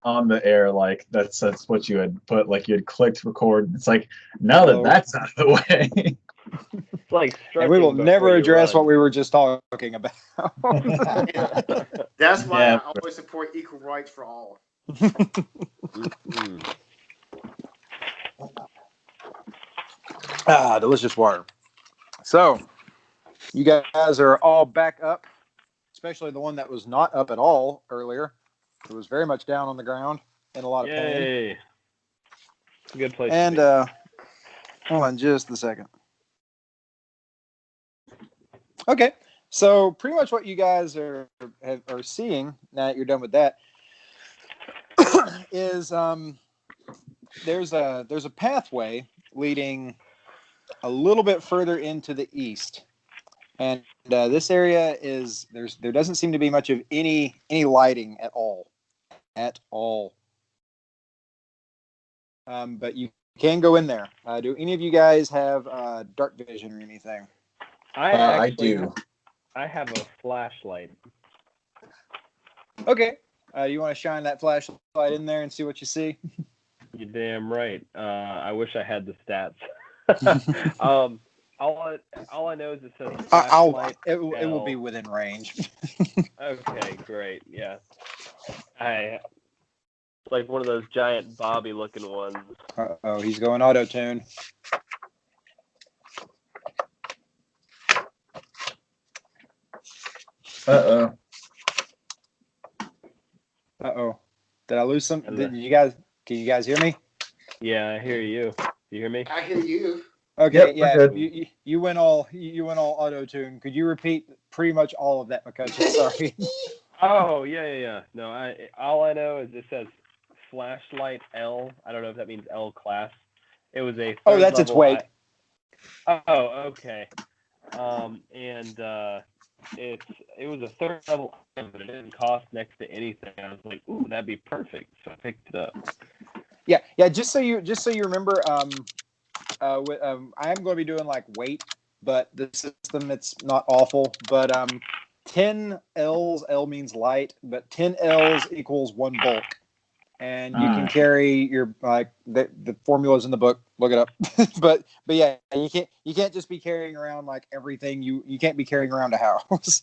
on the air like that's what you had put, like you had clicked record. It's like now that Hello. that's out of the way. It's like And we will stretching never before you address run. what we were just talking about. That's why Yeah. I always support equal rights for all. Delicious water. So, you guys are all back up, especially the one that was not up at all earlier. It was very much down on the ground in a lot of pain. Yay! It's a good place And to hold on just a second. Okay, so pretty much what you guys are seeing now that you're done with that is there's a pathway leading a little bit further into the east, and this area is there doesn't seem to be much of any lighting at all. But you can go in there. Do any of you guys have dark vision or anything? I do. I have a flashlight. Okay. You want to shine that flashlight in there and see what you see? You're damn right. I wish I had the stats. All I know is it says flashlight. It will be within range. Okay, great. Yeah. It's like one of those giant Bobby looking ones. Oh, he's going auto tune. Uh-oh. Did I lose some? Can you guys hear me? Yeah, I hear you. You hear me? I hear you. Okay, Yep, yeah. good. You went all auto tune. Could you repeat pretty much all of that, McCutcheon? Sorry. Oh, yeah. No, all I know is it says flashlight L. I don't know if that means L class. It was a third that's its level weight. okay. It was a third level item, but it didn't cost next to anything. I was like, ooh, that'd be perfect. So I picked it up. Yeah. Just so you remember, I am going to be doing like weight, but the system it's not awful. But 10 L's, L means light, but 10 L's equals 1 bulk, and you can carry your the formulas in the book. Look it up. but yeah, you can't just be carrying around like everything. You can't be carrying around a house.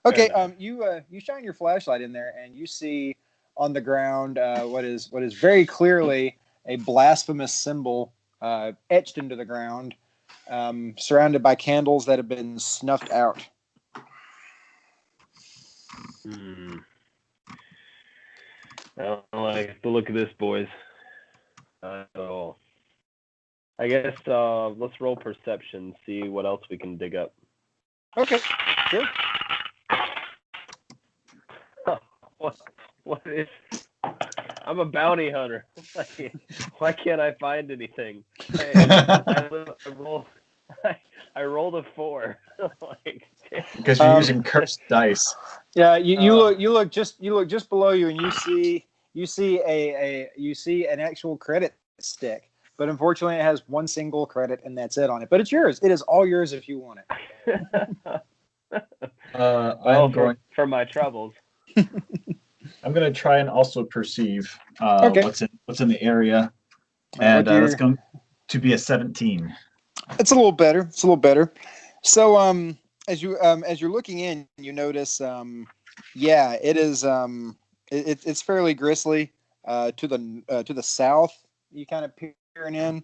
Okay. You shine your flashlight in there, and you see on the ground what is very clearly a blasphemous symbol etched into the ground, surrounded by candles that have been snuffed out. I don't like the look of this, boys. Not at all. I guess let's roll perception, see what else we can dig up. Okay, sure. What is? I'm a bounty hunter. Why can't I find anything? I rolled a 4. Because you're using cursed dice. Yeah, you look just below you, and you see an actual credit stick, but unfortunately it has one single credit, and that's it on it. But it's yours. It is all yours if you want it. For my troubles. I'm going to try and also perceive what's in the area, and that's going to be a 17. It's a little better. So as you're looking in, you notice it is it's fairly grisly. To the south, you kind of peering in,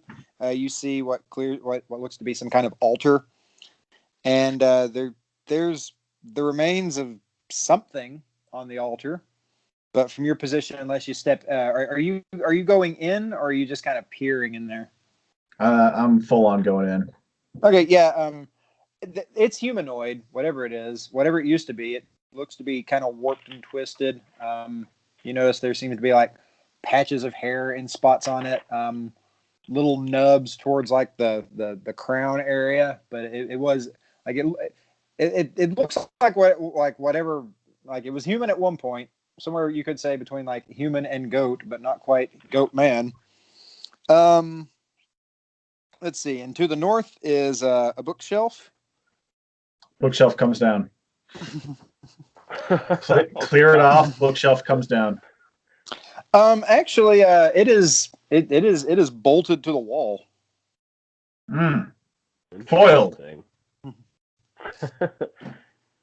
you see what looks to be some kind of altar, and there's the remains of something on the altar. But from your position, unless you step, are you going in, or are you just kind of peering in there? I'm full on going in. Okay, yeah. It's humanoid, whatever it is, whatever it used to be. It looks to be kind of warped and twisted. You notice there seems to be like patches of hair in spots on it, little nubs towards like the crown area. But it was like it looks like whatever, like it was human at one point. Somewhere you could say between like human and goat, but not quite goat man. Let's see. And to the north is a bookshelf. Bookshelf comes down. Clear it off. Bookshelf comes down. Actually, it is bolted to the wall. Foiled. Interesting.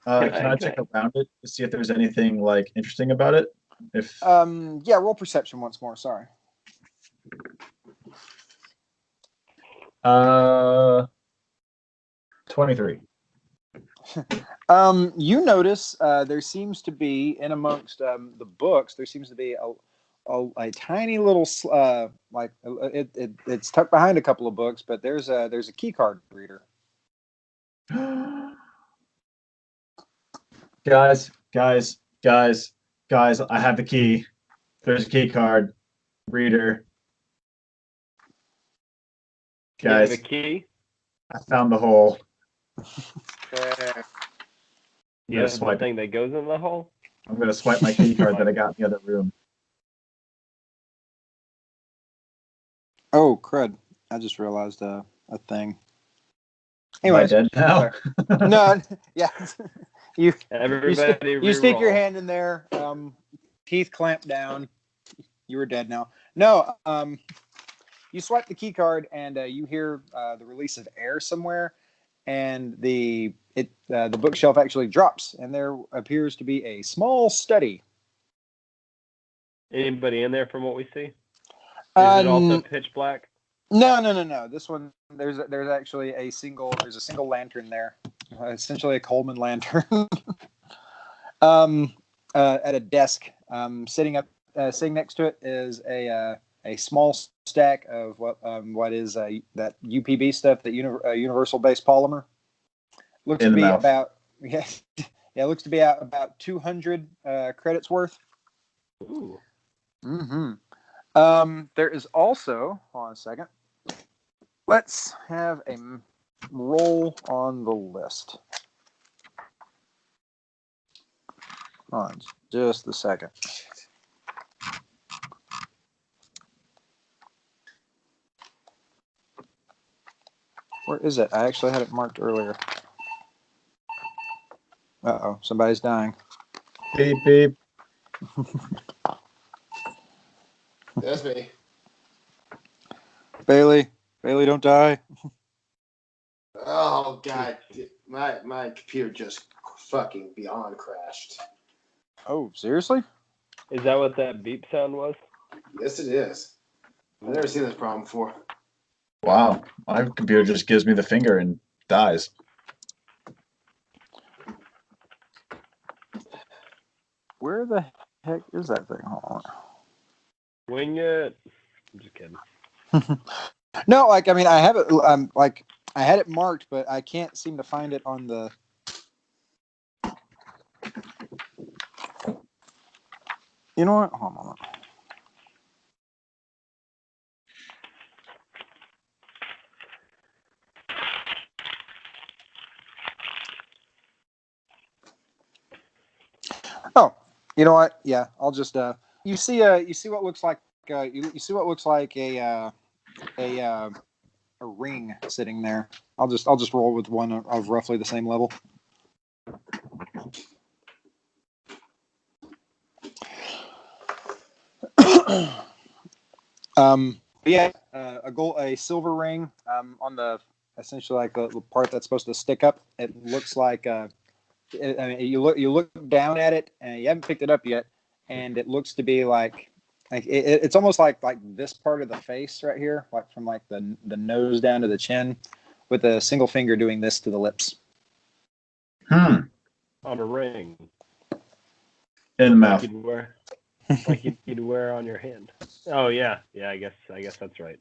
Can I check around it to see if there's anything like interesting about it? If Yeah, roll perception once more. Sorry. 23. You notice there seems to be in amongst the books. There seems to be a tiny little it's tucked behind a couple of books, but there's a key card reader. Guys, I have the key. There's a key card reader. You have Guys, a key? I found the hole. You have the thing that goes in the hole? I'm going to swipe my key card that I got in the other room. Oh, crud. I just realized a thing. Anyways, am I dead now? No, yeah. You stick your roll. hand in there. Teeth clamp down. You were dead now. No, you swipe the key card and you hear the release of air somewhere, and the bookshelf actually drops, and there appears to be a small study. Anybody in there from what we see? Is it also pitch black? No. This one, there's actually a single lantern there, essentially a Coleman lantern. At a desk, sitting next to it is a small stack of what is that UPB stuff, that universal base polymer. Looks to be about looks to be about 200 credits worth. Ooh. Mm-hmm. There is also, hold on a second. Let's have a roll on the list. Hold on just a second. Where is it? I actually had it marked earlier. Uh-oh, somebody's dying. Beep, beep. That's me. Bailey, don't die. Oh god, my computer just fucking beyond crashed. Oh, seriously? Is that what that beep sound was? Yes, it is. I've never seen this problem before. Wow, my computer just gives me the finger and dies. Where the heck is that thing? Hold on. Wing it. I'm just kidding. No, I mean, I have it. I had it marked, but I can't seem to find it on the. You know what? Hold on. Oh, you know what? Yeah, I'll just. You see what looks like. You see what looks like a ring sitting there. I'll just roll with one of roughly the same level. A silver ring on the essentially like the part that's supposed to stick up. It looks like you look down at it and you haven't picked it up yet, and it looks to be like it's almost like this part of the face right here, like from like the nose down to the chin, with a single finger doing this to the lips. On a ring. In the mouth. Like you'd wear on your hand. Oh yeah. I guess that's right.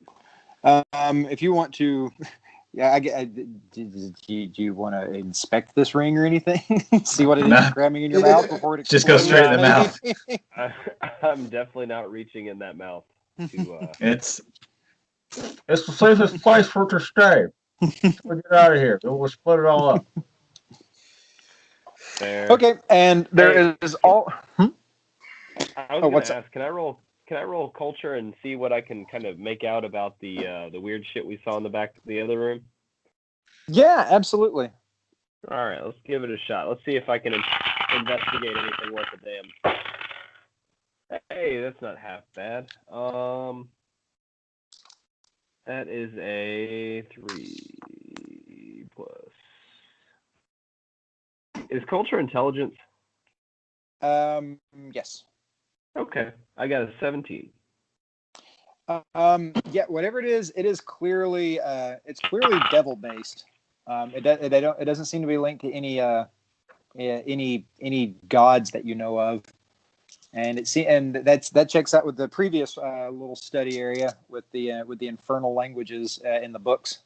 If you want to, do you want to inspect this ring or anything? See what it is cramming in your mouth before it just go straight in the mouth. I'm definitely not reaching in that mouth. It's the safest place for it to stay. We'll get out of here. We'll split it all up. Fair. Okay, and there is all. I was gonna ask, can I roll culture and see what I can kind of make out about the weird shit we saw in the back of the other room? Yeah, absolutely. All right, let's give it a shot. Let's see if I can investigate anything worth a damn. Hey, that's not half bad. That is a 3 plus. Is culture intelligence? Yes. Okay, I got a 17. Yeah, whatever it is clearly it's clearly devil based. It doesn't seem to be linked to any gods that you know of, and that checks out with the previous little study area with the infernal languages in the books.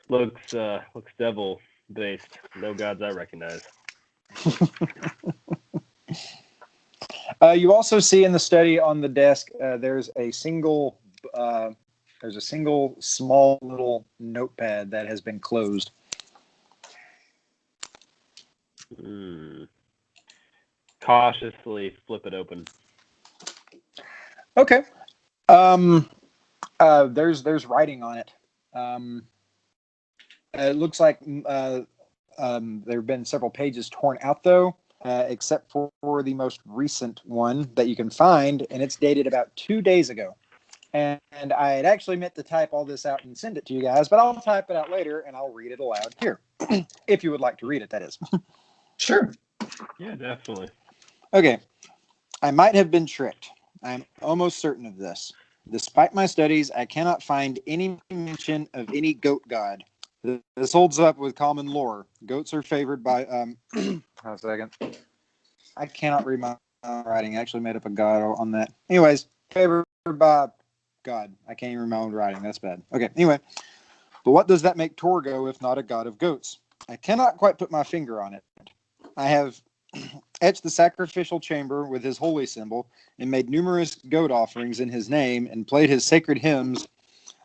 Looks devil based. No gods I recognize. You also see in the study on the desk there's a single small little notepad that has been closed. Cautiously flip it open. Okay. There's writing on it. It looks like there have been several pages torn out, though, except for the most recent one that you can find, and it's dated about 2 days ago. And I had actually meant to type all this out and send it to you guys, but I'll type it out later and I'll read it aloud here, if you would like to read it, that is. Sure. Yeah, definitely. Okay. I might have been tricked. I am almost certain of this. Despite my studies, I cannot find any mention of any goat god. This holds up with common lore. Goats are favored by hold on a second. I cannot read my writing. I actually made up a god on that. Anyways, favored by God. I can't even read my own writing. That's bad. Okay, anyway. But what does that make Torgo if not a god of goats? I cannot quite put my finger on it. I have etched the sacrificial chamber with his holy symbol and made numerous goat offerings in his name and played his sacred hymns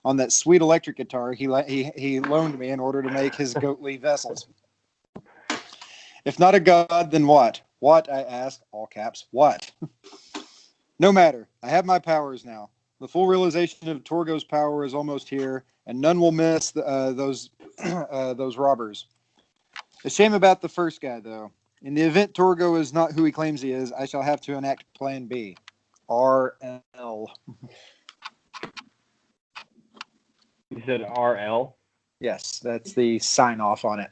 on that sweet electric guitar he loaned me in order to make his goatly vessels. If not a god, then what? What, I ask, all caps, what? No matter. I have my powers now. The full realization of Torgo's power is almost here, and none will miss those robbers. A shame about the first guy, though. In the event Torgo is not who he claims he is, I shall have to enact Plan B. RL. You said RL? Yes, that's the sign off on it.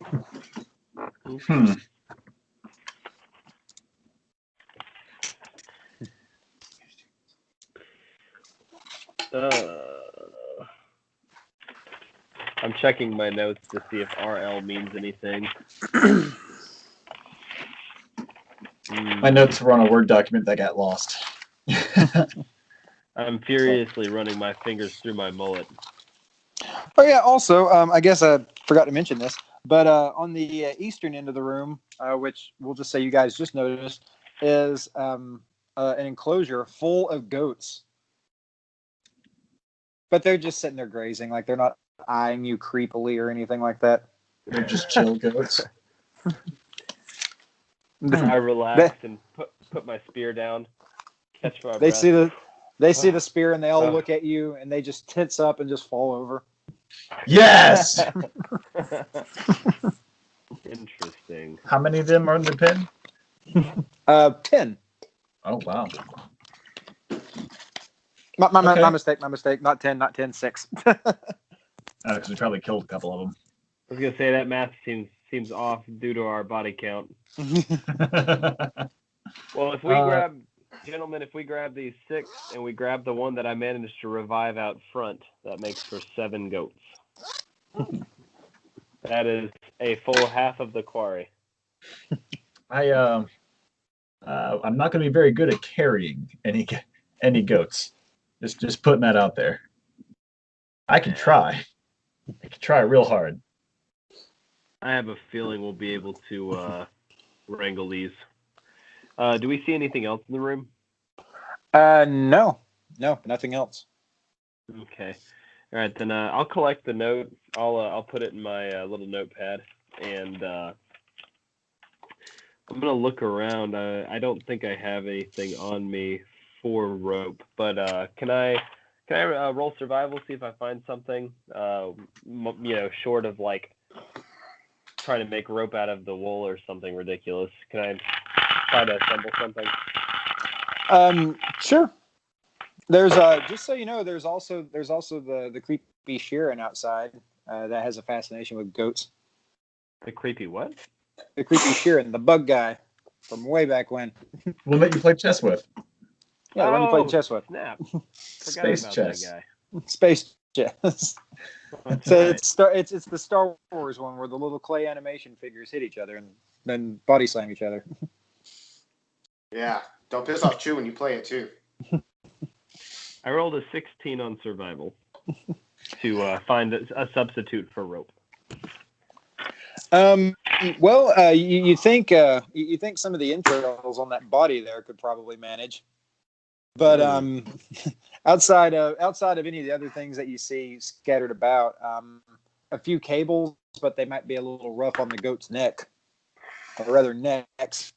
I'm checking my notes to see if RL means anything. My notes were on a Word document that got lost. I'm furiously running my fingers through my mullet. Oh yeah, also, I guess I forgot to mention this, but on the eastern end of the room, which we'll just say you guys just noticed, is an enclosure full of goats. But they're just sitting there grazing, like they're not eyeing you creepily or anything like that. They're just chill goats. I relax and put my spear down, catch my breath. They see the spear and they all look at you and they just tense up and just fall over. Yes! Interesting. How many of them are in the pen? 10. Oh, wow. My mistake. Not 10, 6. Because we probably killed a couple of them. I was gonna say that math seems off due to our body count. Well, if we grab these 6 and we grab the one that I managed to revive out front, that makes for 7 goats. That is a full half of the quarry. I'm not going to be very good at carrying any goats. Just putting that out there. I can try. I can try real hard. I have a feeling we'll be able to wrangle these. Do we see anything else in the room? No, nothing else. Okay. All right, then I'll collect the note. I'll put it in my little notepad, and I'm gonna look around. I don't think I have anything on me for rope, but can I roll survival, see if I find something? Short of like trying to make rope out of the wool or something ridiculous. Can I try to assemble something? Sure. There's just so you know, there's also the creepy Sheeran outside that has a fascination with goats. The creepy what? The creepy Sheeran, the bug guy from way back when. We'll let you play chess with. Yeah, the one you played chess with. Snap. Space Forgot about chess. that Space chess. guy. So Right. it's the Star Wars one where the little clay animation figures hit each other and then body slam each other. Yeah. Don't piss off Chew when you play it too. I rolled a 16 on survival to find a substitute for rope. Well, you think some of the entrails on that body there could probably manage, but outside of any of the other things that you see scattered about, a few cables, but they might be a little rough on the goat's neck, or rather necks.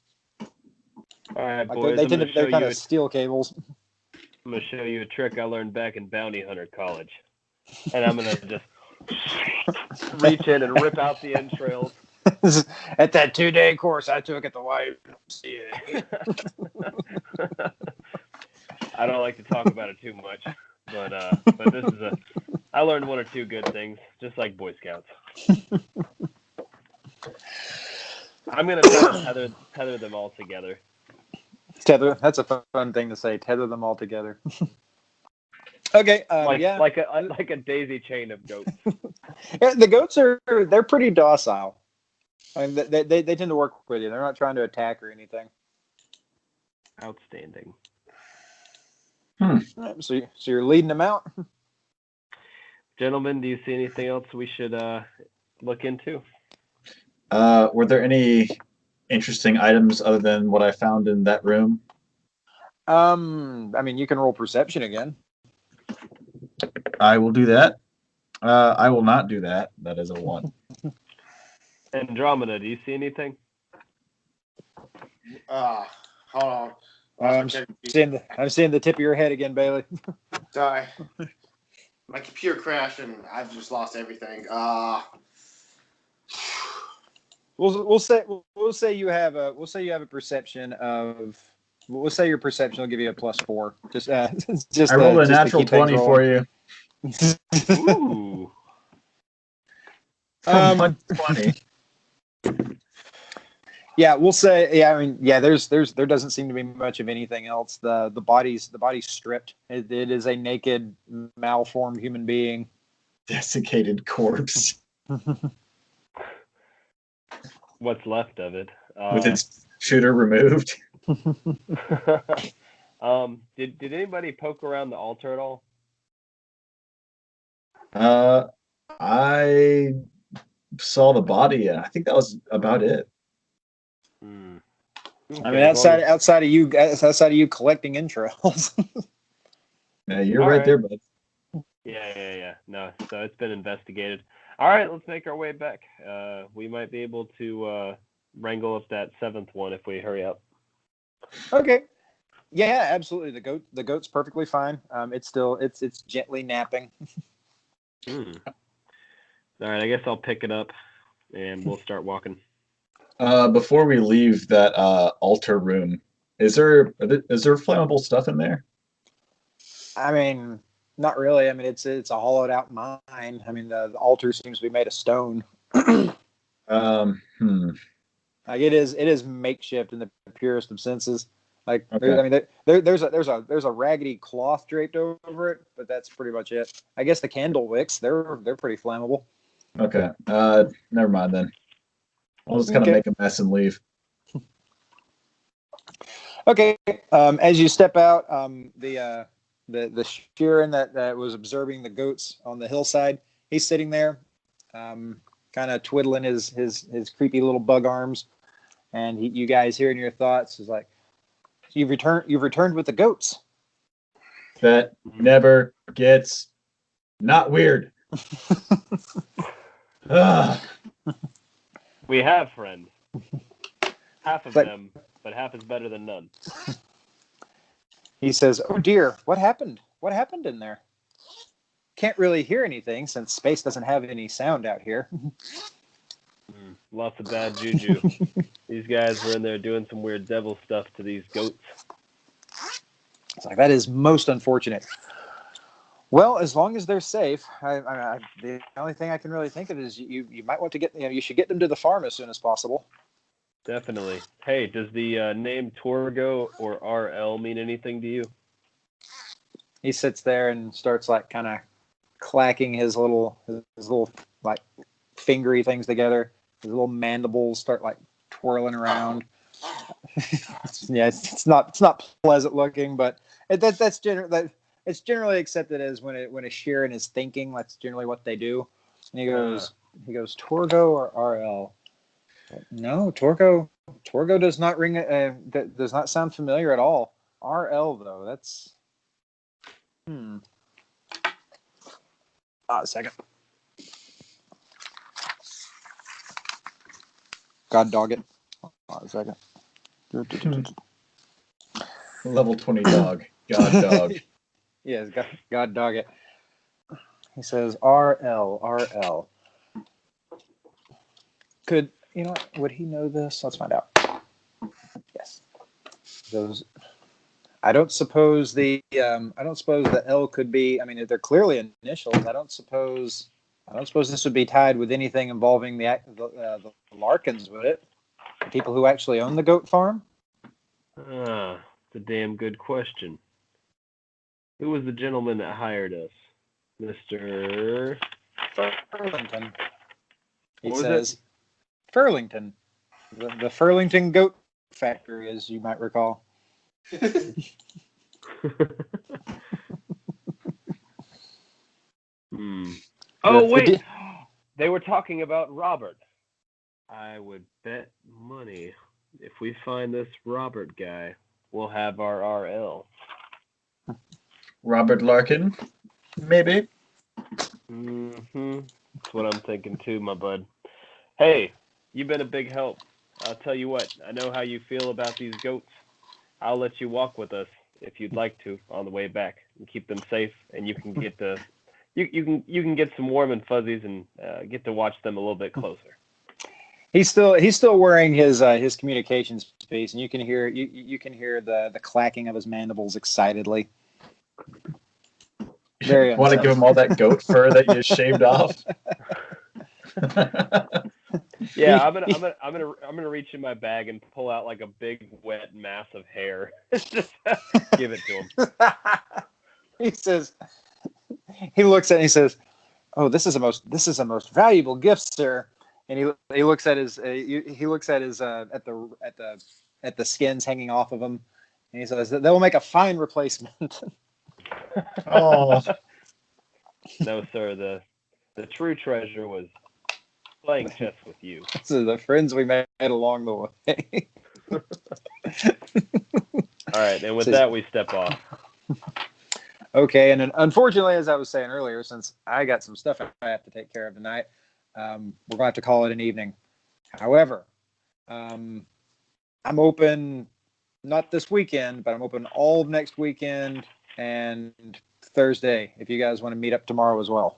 All right, Like boys. they're kind of steel cables. I'm gonna show you a trick I learned back in Bounty Hunter College, and I'm gonna just reach in and rip out the entrails. At that 2-day course I took at the YMCA. I don't like to talk about it too much, but this is I learned one or two good things, just like Boy Scouts. I'm gonna try to tether them all together. Tether. That's a fun thing to say. Tether them all together. Okay. Like a daisy chain of goats. Yeah, the goats they're pretty docile. I mean, they tend to work with you. They're not trying to attack or anything. Outstanding. So you're leading them out. Gentlemen, do you see anything else we should look into? Were there any interesting items other than what I found in that room? I mean, you can roll perception again. I will do that. I will not do that. That is a 1. Andromeda, do you see anything? Hold on. I'm seeing the tip of your head again, Bailey. Sorry. My computer crashed and I've just lost everything. We'll say you have a perception of. We'll say your perception will give you a +4. Just I rolled a natural 20 for you. Ooh. From 20. Yeah, we'll say. Yeah, I mean, yeah. There doesn't seem to be much of anything else. The body's stripped. It is a naked, malformed human being. Desiccated corpse. What's left of it? With its shooter removed. Did anybody poke around the altar at all? I saw the body, and I think that was about it. Okay, I mean, outside of you collecting entrails. Yeah, you're All right right. there, bud. Yeah. No, so it's been investigated. All right, let's make our way back. We might be able to wrangle up that 7th one if we hurry up. Okay. Yeah, absolutely. The goat's perfectly fine. It's gently napping. All right, I guess I'll pick it up and we'll start walking. Before we leave that altar room, is there flammable stuff in there? I mean, not really. I mean, it's a hollowed out mine. I mean, the altar seems to be made of stone. Like it is makeshift in the purest of senses. Like Okay. there's a raggedy cloth draped over it, but that's pretty much it. I guess the candle wicks they're pretty flammable. Okay. Never mind then. I'll just kind of make a mess and leave. Okay. As you step out, the Sheeran that was observing the goats on the hillside, he's sitting there, kind of twiddling his creepy little bug arms, and you guys hearing your thoughts is like, you've returned with the goats. That never gets not weird. We have friends. Half of them, but half is better than none. He says, "Oh dear, what happened? What happened in there? Can't really hear anything since space doesn't have any sound out here." Lots of bad juju. These guys were in there doing some weird devil stuff to these goats. It's like, that is most unfortunate. Well, as long as they're safe, the only thing I can really think of is you might want to you should get them to the farm as soon as possible. Definitely. Hey, does the name Torgo or RL mean anything to you? He sits there and starts like kind of clacking his little like fingery things together. His little mandibles start like twirling around. It's not pleasant looking, but it's generally accepted as when a Sheeran is thinking. That's generally what they do. And he goes Torgo or RL. No, Torgo does not ring. That does not sound familiar at all. RL though, that's. A second. God dog it. A second. Level 20 dog. God dog. Yes, God dog it. He says RL. Could would he know this? Let's find out. Yes. Those. I don't suppose the L could be. I mean, they're clearly initials. I don't suppose this would be tied with anything involving the Larkins, would it? The people who actually own the goat farm? It's a damn good question. Who was the gentleman that hired us? Mr. Furlington. He says Furlington. The Furlington Goat Factory, as you might recall. Oh, wait. They were talking about Robert. I would bet money if we find this Robert guy, we'll have our RL. Robert Larkin, maybe. That's what I'm thinking too, my bud. Hey, you've been a big help. I'll tell you what, I know how you feel about these goats. I'll let you walk with us if you'd like to on the way back and keep them safe, and you can get you can get some warm and fuzzies and get to watch them a little bit closer. He's still wearing his communications piece, and you can hear the clacking of his mandibles excitedly. Very Want to give him all that goat fur that you shaved off? Yeah, I'm gonna reach in my bag and pull out like a big wet mass of hair. Just give it to him. He says, he looks at it and he says, "Oh, this is a most valuable gift, sir." And he looks at his at the skins hanging off of him, and he says that will make a fine replacement. Oh no, sir. The true treasure was playing chess with you. So the friends we made along the way. All right, and with that, we step off. Okay, and unfortunately, as I was saying earlier, since I got some stuff I have to take care of tonight, we're going to have to call it an evening. However, I'm open, not this weekend, but I'm open all of next weekend and Thursday, if you guys want to meet up tomorrow as well.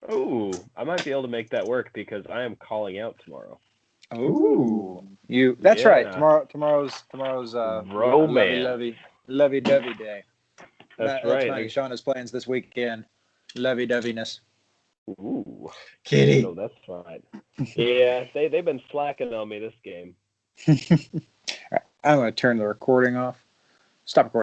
Oh, I might be able to make that work because I am calling out tomorrow. Oh, that's right. Tomorrow's romance. lovey-dovey day. That's right. Right. Shauna's plans this weekend. Lovey-doviness. Ooh, kitty. no, that's fine. Yeah, they've been slacking on me this game. All right, I'm going to turn the recording off. Stop recording.